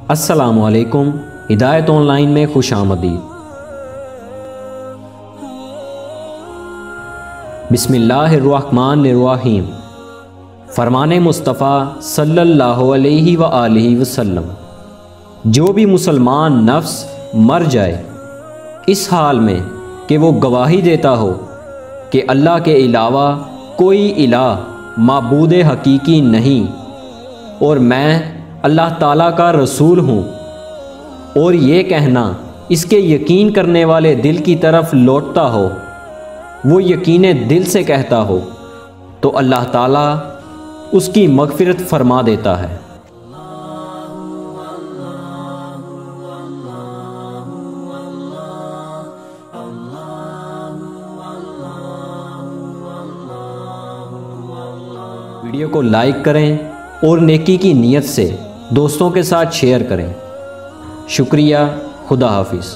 अस्सलामुअलैकुम, हिदायत ऑनलाइन में खुश आमदीद। बिस्मिल्लाहिर्रहमानिर्रहीम। फरमाने मुस्तफ़ा सल्लल्लाहु अलैहि व आलिहि वसल्लम, जो भी मुसलमान नफ्स मर जाए इस हाल में कि वो गवाही देता हो कि अल्लाह के अलावा कोई इलाह माबूद हकीकी नहीं और मैं अल्लाह ताला का रसूल हूँ, और ये कहना इसके यकीन करने वाले दिल की तरफ लौटता हो, वो यकीने दिल से कहता हो, तो अल्लाह ताला उसकी मग़फ़िरत फरमा देता है। वीडियो को लाइक करें और नेकी की नीयत से दोस्तों के साथ शेयर करें। शुक्रिया। खुदा हाफिज़।